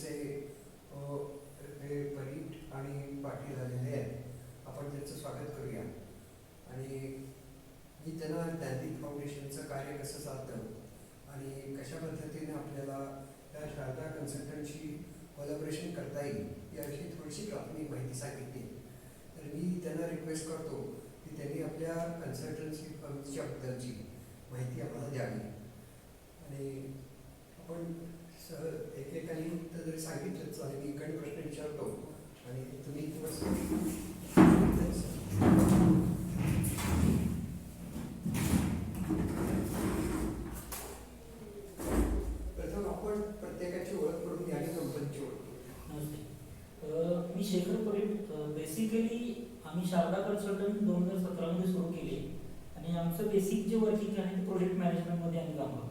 आमचे हे परीट आणि पाटील आलेले आहेत. आपण त्यांचं स्वागत करूया. आणि मी त्यांना ज्ञानदीप फाउंडेशनचं कार्य कसं चालतं आणि कशा पद्धतीने आपल्याला त्या शारदा कन्सल्टंटशी कोलॅबोरेशन करता येईल याविषयी थोडीशी प्राथमिक माहिती सांगितली. तर मी त्यांना रिक्वेस्ट करतो की त्यांनी आपल्या कन्सल्टन्सी फर्मच्या बद्दलची माहिती आम्हाला द्यावी. आणि आपण एकेकाने तर जरी सांगितलंच आणि मी काही प्रश्न विचारतो आणि तुम्ही प्रथम आपण प्रत्येकाची ओळख करून घ्या आणि कंपनीची ओळख करून. नमस्ते, मी शेखर परीट. बेसिकली आम्ही शारदा कन्सल्टंट 2017 मध्ये सुरू केले आणि आमचं बेसिक जे वर्किंग आहे ते प्रोजेक्ट मॅनेजमेंटमध्ये आम्ही काम करतो.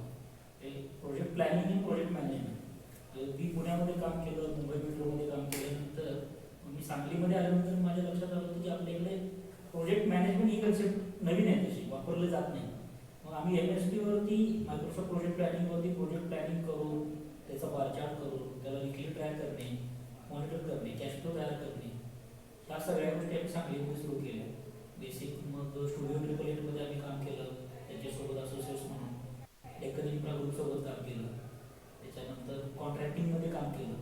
प्रोजेक्ट प्लॅनिंग आणि प्रोजेक्ट मॅनेजमेंट. मी पुण्यामध्ये काम केलं, मुंबई मेट्रोमध्ये काम केल्यानंतर मी सांगलीमध्ये आल्यानंतर माझ्या लक्षात आलं होतं की आपल्याकडे प्रोजेक्ट मॅनेजमेंट ही कन्सेप्ट नवीन आहे, तशी वापरली जात नाही. मग आम्ही MSP वरती मायक्रोसॉफ्ट प्रोजेक्ट प्लॅनिंगवरती प्रोजेक्ट प्लॅनिंग करून त्याचा बार चार्ट करून त्याला विकली ट्राय करणे, मॉनिटर करणे, कॅश फ्लो तयार करणे, ह्या सगळ्या गोष्टी आम्ही सांगलीमध्ये सुरू केल्या. बेसिक मग स्टुडिओ ट्रिपल8मध्ये आम्ही काम केलं, त्यांच्यासोबत असोसिएट्स म्हणून डेक्कन इन्फ्रा ग्रुपसोबत काम केलं. त्याच्यानंतर कॉन्ट्रॅक्टिंगमध्ये काम केलं.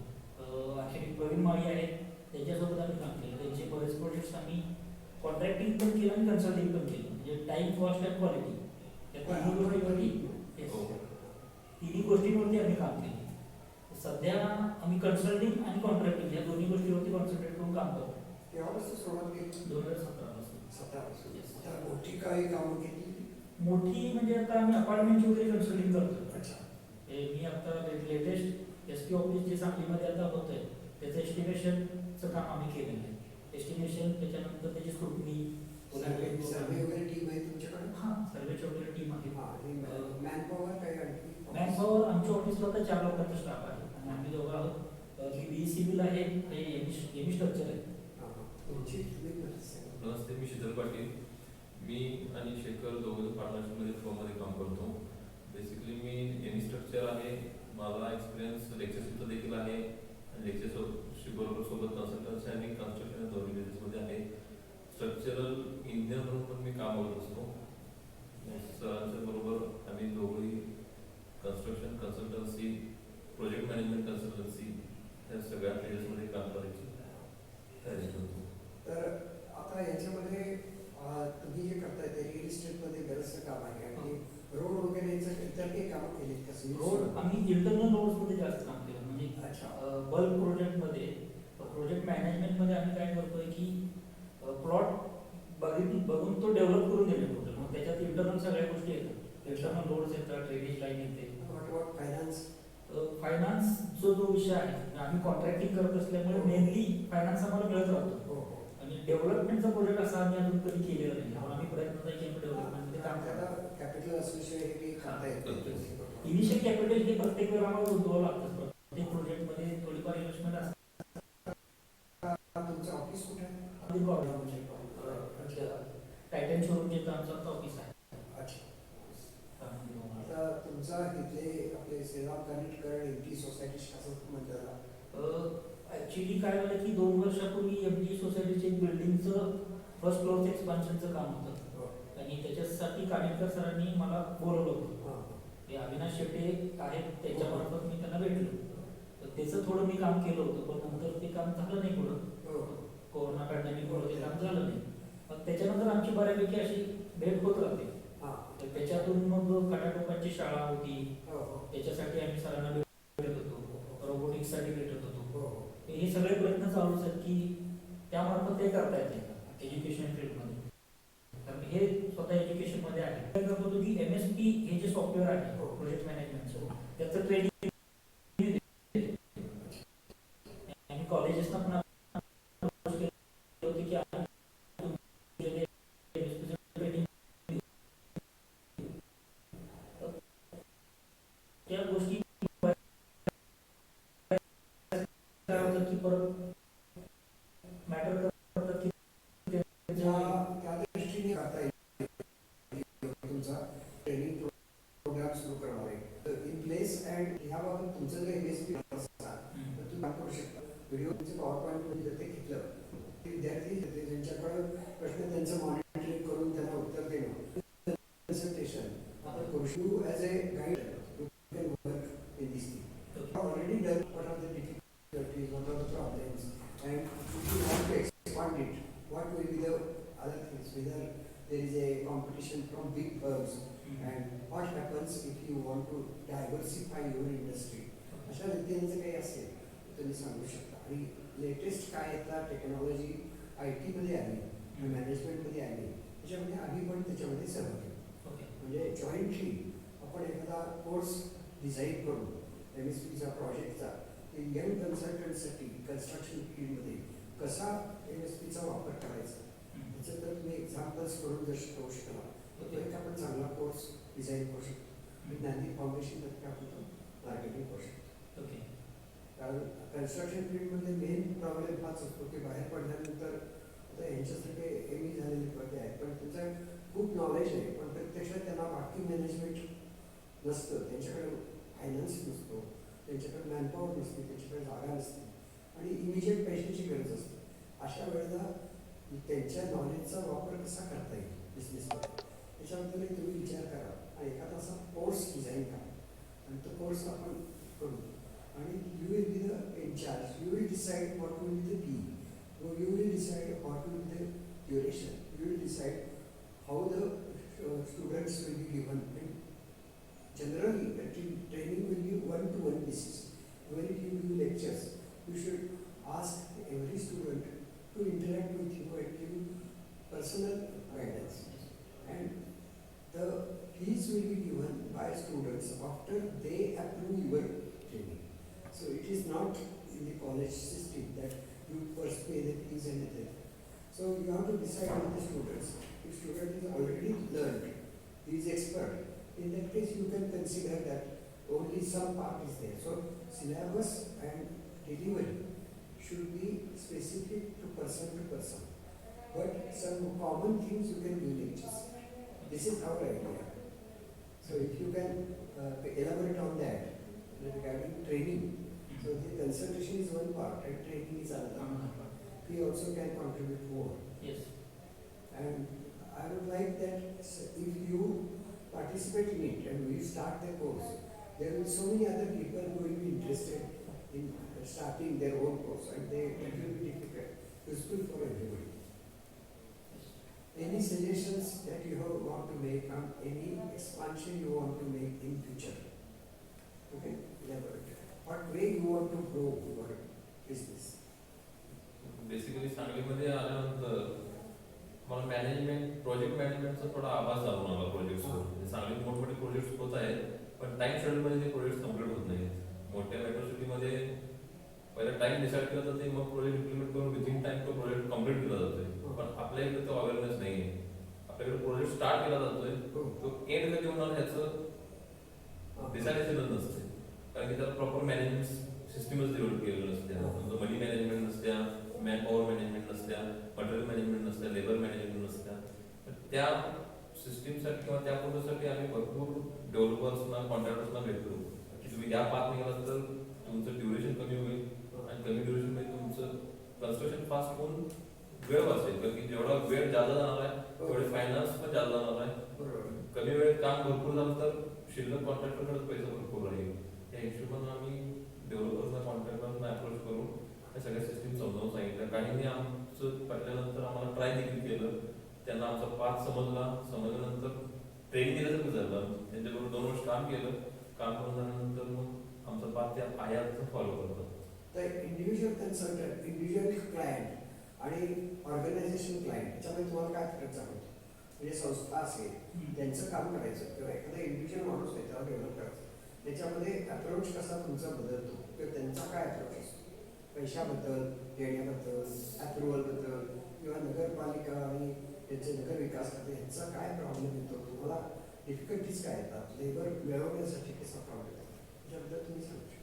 आर्किटेक्ट प्रवीण माळी आहेत, त्यांच्यासोबत आम्ही काम केलं. त्यांचे बरेच प्रोजेक्ट्स आम्ही कॉन्ट्रॅक्टिंग पण केलं आणि कन्सल्टिंग पण केलं. म्हणजे टाईम, कॉस्ट अँड क्वालिटी या तिन्ही गोष्टींवरती आम्ही काम केलं. सध्या आम्ही कन्सल्टिंग आणि कॉन्ट्रॅक्टिंग या दोन्ही गोष्टीवरती कॉन्सन्ट्रेट करून काम करतो. केव्हापासून सुरुवात केली? 2017 पासून. 17 पासून. मोठी काही कामं केली? मोठी म्हणजे आता आम्ही अपार्टमेंटची वगैरे कन्सल्टिंग करतो. अच्छा. मी आता लेटेस्ट SP ऑफिस जे सांगलीमध्ये आता होत आहे त्याचं एस्टिमेशनचं काम आम्ही केलेलं आहे. एस्टिमेशन, त्याच्यानंतर त्याची स्क्रुटनी, सर्वे वगैरे टीम आहे तुमच्याकडे? हां, सर्वेची वगैरे टीम आहे. मॅनपॉवर काही आणखी? मॅनपॉवर आमच्या ऑफिसला आता 4 लोकांचा स्टाफ आहे आणि आम्ही दोघं आहोत. BE सिव्हिल आहे आणि एमी स्ट्रक्चर आहे. नमस्ते, मी शीतल पाटील. मी आणि शेखर दोघं पार्टनरशिपमध्ये फर्ममध्ये काम करतो. बेसिकली मी एमी स्ट्रक्चर आहे. माझा एक्सपिरियन्स लेक्चरशिपचा देखील आहे आणि लेक्चरशिप बरोबर सोबत कन्सल्टन्सी आणि कन्स्ट्रक्शन दोन्ही बिझनेसमध्ये आहे. स्ट्रक्चरल इंजिनियर म्हणून पण मी काम करत असतो. सरांच्या बरोबर आम्ही दोघंही construction consultancy, project management consultancy या सगळ्या फिल्ड्समध्ये काम करायची तयारी करतो. तर आता याच्यामध्ये तुम्ही जे करताय ते रिअल इस्टेटमध्ये बरंचसं काम आहे आणि रोड वगैरे इतर काही कामं केलीत का? रोड आम्ही इंटरनल रोड्समध्ये जास्त काम केलं. म्हणजे बल्क प्रोजेक्टमध्ये, प्रोजेक्ट मॅनेजमेंटमध्ये आम्ही काय करतोय की प्लॉट बघून तो डेव्हलप करून देणे टोटल. मग त्याच्यात इंटरनल सगळ्या गोष्टी येतात. इंटरनल रोड्स येतात, ड्रेनेज लाईन येते. फायनान्स जो विषय आहे, आम्ही कॉन्ट्रॅक्टिंग करत असल्यामुळे मेनली फायनान्स आम्हाला मिळत राहतो. आणि डेव्हलपमेंटचा प्रोजेक्ट असा आम्ही अजून कधी केलेला नाही. त्यामुळे आम्ही प्रयत्न नाही केला डेव्हलपमेंटमध्ये काम करायला. कॅपिटल इनिशियल कॅपिटल हे प्रत्येक वेळेला आम्हाला गुंतवावं लागतं. प्रत्येक प्रोजेक्टमध्ये थोडीफार इन्व्हेस्टमेंट असते. तुमचं ऑफिस कुठे आहे? टायटन शोरूम जे आमचं ऑफिस आहे. आता तुमचा इथे आपले श्रीराम कानिटकर MT सोसायटी कसं म्हणतात? ऍक्च्युली काय झालं की 2 वर्षापूर्वी MT सोसायटीचे एक बिल्डिंगचं फर्स्ट फ्लोअरचं एक्सपान्शनचं काम होतं आणि त्याच्यासाठी कानिटकर सरांनी मला बोलवलं होतं. ते अविनाश शेट्टे आहेत, त्याच्यामार्फत मी त्यांना भेटलो. तर त्याचं थोडं मी काम केलं होतं, पण नंतर ते काम झालं नाही. पुढं कोरोना पॅन्डेमिकमुळे ते काम झालं नाही. मग त्याच्यानंतर आमची बऱ्यापैकी अशी भेट होत राहते. तर त्याच्यातून मग खटाटोपांची शाळा होती, त्याच्यासाठी आम्ही सरांना भेटत होतो, रोबोटिक्ससाठी भेटत होतो. हे सगळे प्रयत्न चालूच आहेत की त्यामार्फत ते करता येते एज्युकेशन फील्डमध्ये. तर हे स्वतः एज्युकेशनमध्ये आहे. काय करतो की MSP हे जे सॉफ्टवेअर आहे प्रोजेक्ट मॅनेजमेंटचं, त्याचं ट्रेनिंग आणि कॉलेजेसना पण त्या गोष्टी की परत मॅटर करतात की त्या दृष्टीने आता तुमचा ट्रेनिंग प्रोग्राम सुरू करणार आहे इन प्लेस. अँड ह्याबाबत तुमचं काही MSP तुम्ही करू शकता. व्हिडिओचे पॉवर पॉईंटमध्ये जर ते घेतलं ते विद्यार्थी ज्यांच्याकडं प्रश्न त्यांचं मॉनिटरिंग करून त्यांना उत्तर देणं कन्सल्टेशन आपण करू शकतो. As a guide you can work in this thing. Already done what are the difficulties, what are the problems, and if you want to expand it, what will be the other things, whether there is a competition from big firms, and what happens if you want to diversify your industry. अशा रीतीने जर काही असेल तर तुम्ही सांगू शकता. आणि लेटेस्ट काय येतात टेक्नॉलॉजी आय टीमध्ये आली, मॅनेजमेंटमध्ये आली, त्याच्यामध्ये आम्ही पण त्याच्यामध्ये सहभागी होतो. म्हणजे जॉईंटली आपण एखादा कोर्स डिझाईन करून MSPचा प्रोजेक्टचा यंग कन्सल्टंटसाठी कन्स्ट्रक्शन फील्डमध्ये कसा MSPचा वापर करायचा त्याचं तर तुम्ही एक्झाम्पल्स करून जर शिकवू शकला तर एक आपण चांगला कोर्स डिझाईन करू शकतो. ज्ञानदीप फाउंडेशन तर्फे आपण तो मार्केटिंग करू शकतो. कारण कन्स्ट्रक्शन फील्डमध्ये मेन प्रॉब्लेम हाच असतो की बाहेर पडल्यानंतर आता यांच्यासारखे ME झालेले पडते आहेत पण त्यांचं खूप नॉलेज आहे पण प्रत्यक्षात त्यांना बाकी मॅनेजमेंट नसतं, त्यांच्याकडे फायनान्स नसतो, त्यांच्याकडे मॅनपॉवर नसते, त्यांच्याकडे जागा नसते आणि इमिजिएट पैशाची गरज असते. अशा वेळेला त्यांच्या नॉलेजचा वापर कसा करता येईल बिझनेसमध्ये त्याच्याबद्दल तुम्ही विचार करा आणि एखादा असा कोर्स डिझाईन करा आणि तो कोर्स आपण करू आणि you will be the incharge, you will decide what will be the fee, you will decide what will be the duration, you will decide how the students will be given. Generally, training will be one-to-one basis. When you give lectures, you should ask every student to interact with you and give personal guidance. And the fees will be given by students after they approve your training. So it is not in the college system that you first pay the fees and everything. So you have to decide with the students. If student is already learned, he is expert. In that case, you can consider that only some part is there. So, syllabus and delivery should be specific to person. But some common things you can do lectures. This is our idea. So, if you can elaborate on that regarding training. So, the consultation is one part and training is another. We also can contribute more. Yes. And I would like that if you participate in it and we start the course, there will be so many other people who will be interested in starting their own course and it will be useful for everybody. Any suggestions that you want to make on any expansion you want to make in future? Okay, elaborate. What way you want to grow your business? Basically सांगलीमध्ये आल्यानंतर मला project मॅनेजमेंटचा थोडा आभास झाला मला प्रोजेक्ट्सवर. सांगलीत मोठमोठे projects होत आहेत पण टाइम शेड्यूलमध्ये ते प्रोजेक्ट कम्प्लीट होत नाही. मोठ्या मेट्रो सिटीमध्ये पहिला टाइम डिसाईड केला जाते मग प्रोजेक्ट इम्प्लिमेंट करून विथिन टाइम तो प्रोजेक्ट कम्प्लीट केला जातोय. पण आपल्या इकडे तो अवेअरनेस नाही आहे. आपल्याकडे प्रोजेक्ट स्टार्ट केला जातोय तो एंड कधी होणार ह्याचं डिसायडेशनच नसते कारण की त्याला प्रॉपर मॅनेजमेंट सिस्टीमच डेव्हलप केलेलं नसते. मनी मॅनेजमेंट नसत्या, मॅन पॉवर मॅनेजमेंट नसत्या, मटेरियल मॅनेजमेंट नसत्या, लेबर मॅनेजमेंट नसत्या. त्या सिस्टीमसाठी किंवा त्या प्रोसेससाठी आम्ही भरपूर डेव्हलपर्सना कॉन्ट्रॅक्टर्सना भेटतो की तुम्ही या पाथ निघालात तर तुमचं ड्युरेशन कमी होईल आणि कमी ड्युरेशनमध्ये तुमचं कन्स्ट्रक्शन फास्ट होऊन वेळ वाचेल कारण की जेवढा वेळ जादा जाणार आहे तेवढे फायनान्स पण जादा जाणार आहे. कमी वेळेत काम भरपूर झालं तर शिल्लक कॉन्ट्रॅक्टरकडेच पैसा भरपूर राहील. त्या हिशोबाने आम्ही डेव्हलपर्सना कॉन्ट्रॅक्टर्सना अप्रोच करून या सगळ्या सिस्टीम समजावून सांगितल्या. काहींनी आमचं पडल्यानंतर आम्हाला ट्राय देखील केलं, त्यांना आमचा पाथ समजल्यानंतर ट्रेनिंग दिल्यासारखं झालं. त्यांच्याबरोबर 2 वर्ष काम केलं. काम करून झाल्यानंतर मग आमचा पाथ त्या आयातचं फॉलो करतात. तर इंडिव्हिज्युअल कन्सल्टंट, इंडिव्हिज्युअल क्लायंट आणि ऑर्गनायझेशन क्लायंट याच्यामध्ये तुम्हाला काय फरक जाणवतो? म्हणजे संस्था असेल त्यांचं काम करायचं किंवा एखादा इंडिव्हिज्युअल माणूस आहे त्याला डेव्हलप करायचं त्याच्यामध्ये अप्रोच कसा तुमचा बदलतो किंवा त्यांचा काय अप्रोच असतो? पैशाबद्दल, देण्याबद्दल, अप्रुव्हलबद्दल किंवा नगरपालिका आणि त्यांचे नगर विकास करते यांचा काय प्रॉब्लेम येतो? तुम्हाला डिफिकल्टीज काय येतात? लेबर मिळवण्यासाठी कसा प्रॉब्लेम येतो त्याच्याबद्दल तुम्ही सांगू शकता?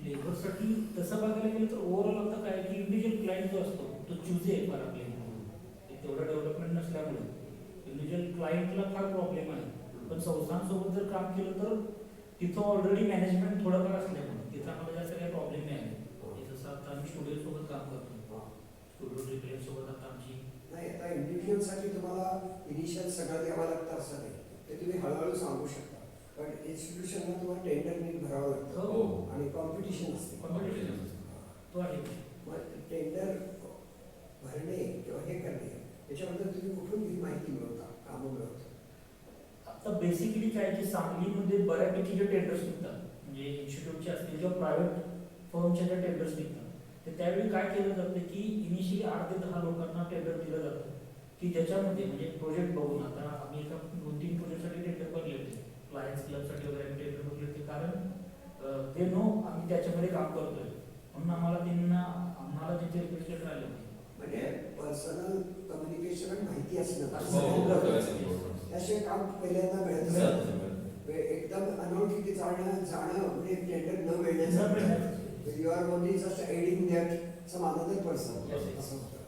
लेबरसाठी तसं बघायला गेलं तर ओव्हरऑल आता काय की इंडिव्हिज्युअल क्लायंट जो असतो तो चुजे आहे फार आपल्या तेवढं डेव्हलपमेंट नसल्यामुळे इंडिव्हिज्युअल क्लायंटला फार प्रॉब्लेम आहे. पण संस्थांसोबत जर काम केलं तर तिथं ऑलरेडी मॅनेजमेंट थोडंफार असल्यामुळे तिथं आम्हाला जास्त काही प्रॉब्लेम नाही आले. रोटरी क्लब सोबत आता आमची नाही, आता इंडिव्हिज्युअलसाठी तुम्हाला इनिशियल सगळं द्यावं लागतं असं नाही, ते तुम्ही हळूहळू सांगू शकता. पण इन्स्टिट्यूशनला तुम्हाला टेंडर नीट भरावं लागतं हो. आणि कॉम्पिटिशन असते. Competition. तो आहे. मग टेंडर भरणे किंवा हे करणे याच्याबद्दल तुम्ही कुठून ही माहिती मिळवता, कामं मिळवता? आता बेसिकली काय की सांगलीमध्ये बऱ्यापैकी जे टेंडर्स निघतात म्हणजे इन्स्टिट्यूटचे असतील किंवा प्रायव्हेट फर्मच्या ज्या टेंडर्स निघतात ते त्यावेळी काय केलं जातं की इनिशियली 8 ते 10 लोकांना टेंडर दिलं जातं की ज्याच्यामध्ये म्हणजे प्रोजेक्ट बघून. आता आम्ही एका 2-3 प्रोजेक्टसाठी टेंडर भरले होते, लायन्स क्लबसाठी वगैरे टेंडर भरले होते, कारण ते नो आम्ही त्याच्यामध्ये काम करतोय म्हणून आम्हाला तिथे रिक्वेस्ट लेटर आले होते. म्हणजे पर्सनल कम्युनिकेशन आणि माहिती असणं त्याशिवाय काम पहिल्यांदा मिळत नाही. एकदम अनोळखी जाणं म्हणजे टेंडर न मिळण्याचं. You are only just adding that some another person असं होतं.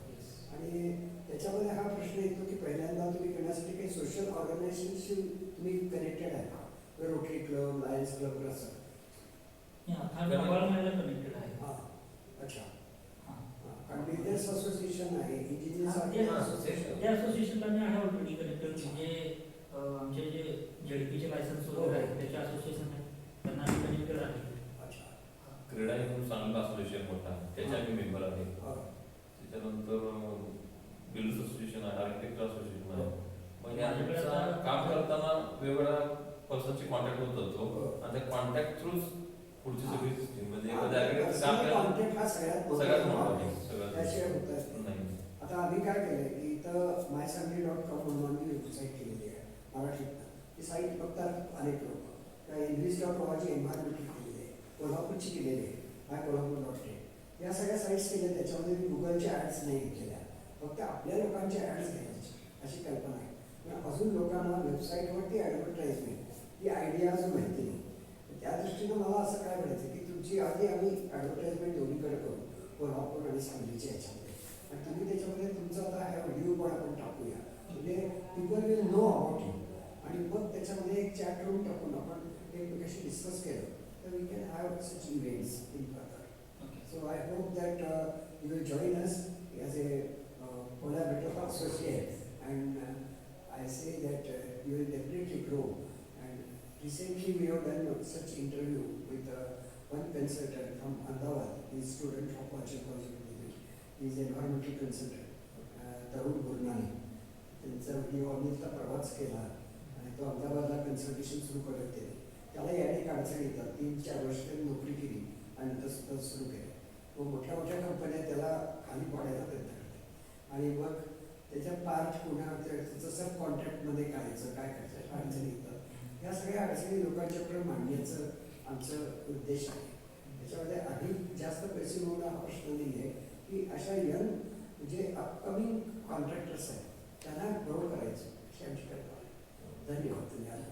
आणि त्याच्यामध्ये हा प्रश्न येतो की पहिल्यांदा तुम्ही करण्यासाठी काही सोशल ऑर्गनायझेशनशी तुम्ही कनेक्टेड आहे का? रोटरी क्लब, लायन्स क्लब असं? कनेक्टेड आहे. हां, अच्छा. कारण बिल्डर्स असोसिएशन आहे, इंजिनियर्स असोसिएशन. त्या असोसिएशनला मी आहे ऑलरेडी कनेक्टेड. म्हणजे आमचे जे झेडपीचे लायसन्स वगैरे आहेत त्याचे असोसिएशन आहे, त्यांना मी कनेक्टेड आहे. अच्छा. क्रीडा म्हणून चांगला असोसिएशन मोठा आहे, त्याच्या मी मेंबर आहे. त्याच्यानंतर बिल्डर्स असोसिएशन आहे, आर्किटेक्ट असोसिएशन आहे. म्हणजे आमचा काम करताना वेगवेगळ्या पर्सनची कॉन्टॅक्ट होत जातो आणि त्या कॉन्टॅक्ट थ्रूच पुढची सगळी सिस्टीम म्हणजे कॉन्टॅक्ट हा सगळ्यात सगळ्यात त्याशिवाय होत नाही. आता आम्ही काय केलंय की इथं mysandy.com म्हणून आम्ही वेबसाईट केलेली आहे मराठीत. ती साईट बघतात अनेक लोक. त्या English.org एन्व्हायरमेंटल केलेली आहे, कोल्हापूरची केलेली आहे, mykolhapur.in या सगळ्या साईट्स केल्या. त्याच्यामध्ये मी गुगलच्या ॲड्स नाही घेतलेल्या, फक्त आपल्या लोकांच्या ॲड्स घ्यायची अशी कल्पना आहे. पण अजून लोकांना वेबसाईटवरती ॲडव्हर्टाईजमेंट ही आयडिया अजून माहिती नाही. त्या दृष्टीनं मला असं काय म्हणायचं की तुमची आधी आम्ही ॲडव्हर्टाईजमेंट दोन्हीकडे करू, कोल्हापूर आणि सांगलीच्या ह्याच्यामध्ये, आणि तुम्ही त्याच्यामध्ये तुमचा आता हा व्हिडिओ पण आपण टाकूया म्हणजे people will know about you. आणि मग त्याच्यामध्ये एक चॅट रूम टाकून आपण एकमेकाशी डिस्कस केलं तर we can have such events in further. So I hope that you will join us as a collaborative associate, and I say that you will definitely grow. And recently we have done such interview with one consultant from Ahmedabad. He is student from Pachal College. He is environmental consultant, Tarun Gurnani. त्यांचा video आम्ही इथला प्रवास केला आणि तो अहमदाबादला consultation सुरू करत केले. त्याला अनेक अडचणी येतात. 3-4 वर्ष त्यांनी नोकरी केली आणि नंतर सुरू केले. मग मोठ्या मोठ्या कंपन्या त्याला खाली पाडायला प्रयत्न करतात आणि मग त्याच्या पार्ट पुन्हा त्याचं सब कॉन्ट्रॅक्टमध्ये करायचं, काय करायचं अडचणी येतात. या सगळ्या अडचणी लोकांच्याकडे मांडण्याचं आमचं उद्देश आहे. त्याच्यामध्ये अधिक जास्त पैसे मिळवणं हा प्रश्न नाही आहे की अशा यंग जे अपकमिंग कॉन्ट्रॅक्टर्स आहेत त्यांना ग्रो करायचं अशी आमची कल्पना आहे. धन्यवाद तुम्ही आला.